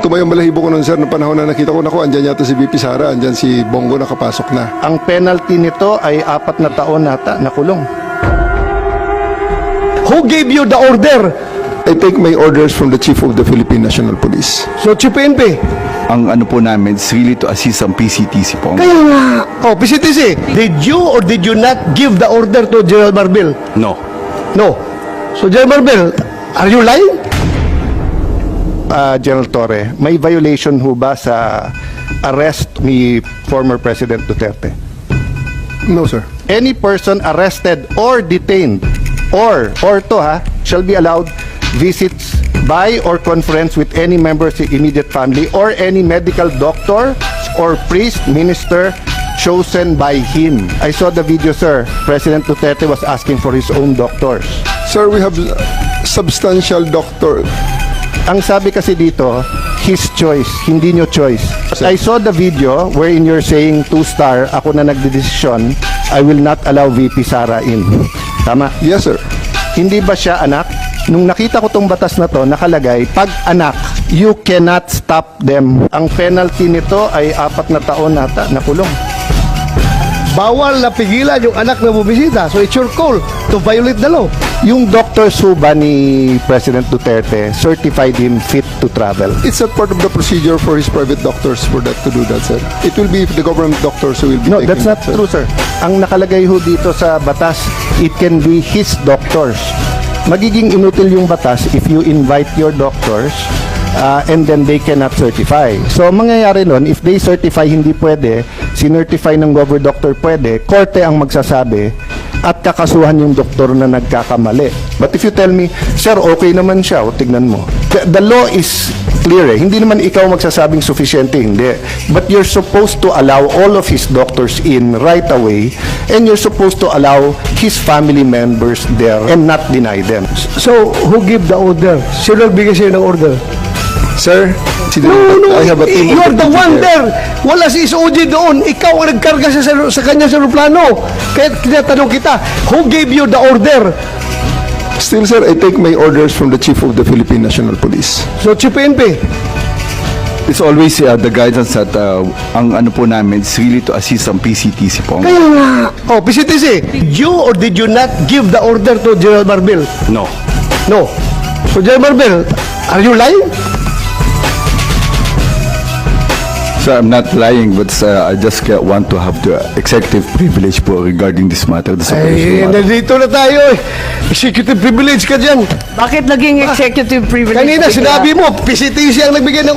tumayong balahibo ko nun, sir, noong panahon na nakita ko, naku, andyan yata si VP Sara, andyan si Bongo nakapasok na. Ang penalty nito ay 4 na taon nata na kulong. Who gave you the order? I take my orders from the Chief of the Philippine National Police. So, Chief PNP. Ang ano po namin is really to assist ang PCTC po. Kaya nga. Oh, PCTC, did you or did you not give the order to General Marbil? No. No. So, General Marbil, are you lying? General Torre, may violation ho ba sa arrest ni former President Duterte? No, sir. Any person arrested or detained or to shall be allowed visits by or conference with any member of the immediate family or any medical doctor or priest, minister chosen by him. I saw the video, sir. President Duterte was asking for his own doctors. Sir, we have substantial doctor. Ang sabi kasi dito, his choice, hindi nyo choice. I saw the video wherein you're saying 2-star, ako na nagdedesisyon, I will not allow VP Sara in. Tama? Yes, sir. Hindi ba siya anak? Nung nakita ko tong batas na to, nakalagay, pag anak, you cannot stop them. Ang penalty nito ay 4 na taon nata na kulong. Bawal na pigilan yung anak na bubisita. So, it's your call to violate the law. Yung Dr. Suba ni President Duterte certified him fit to travel. It's not part of the procedure for his private doctors for that to do that, sir. It will be the government doctors who will be No, taking that's not that, sir. true, sir. Ang nakalagay ho dito sa batas, it can be his doctors. Magiging inutil yung batas if you invite your doctors and then they cannot certify. So, mangyayari nun, if they certify hindi pwede, sinertify ng government doctor pwede, korte ang magsasabi at kakasuhan yung doktor na nagkakamali. But if you tell me, sir, okay naman siya, o tignan mo. The law is clear eh. Hindi naman ikaw magsasabing sufficiente, hindi. But you're supposed to allow all of his doctors in right away and you're supposed to allow his family members there and not deny them. So, who give the order? Sino nagbigay sa'yo ng order? Sir, No, I have a team you're of the one there. there. Wala si SOG doon. Ikaw ang nagkarga sa kanya sa aeroplano. Kaya tinatanong kita, who gave you the order? Still, sir, I take my orders from the Chief of the Philippine National Police. So, Chief PNP. It's always the guidance that ang ano po namin is really to assist ang PCTC po. Kaya nga. Oh, PCTC, did you or did you not give the order to General Marbil? No. No. So, General Marbil, are you lying? So I'm not lying, but I just want to have the executive privilege po regarding this matter. This Ay, operation matter. nandito na tayo eh. Executive privilege ka dyan. Bakit naging executive privilege? Kanina bigla? sinabi mo, PCTC ang nagbigay ng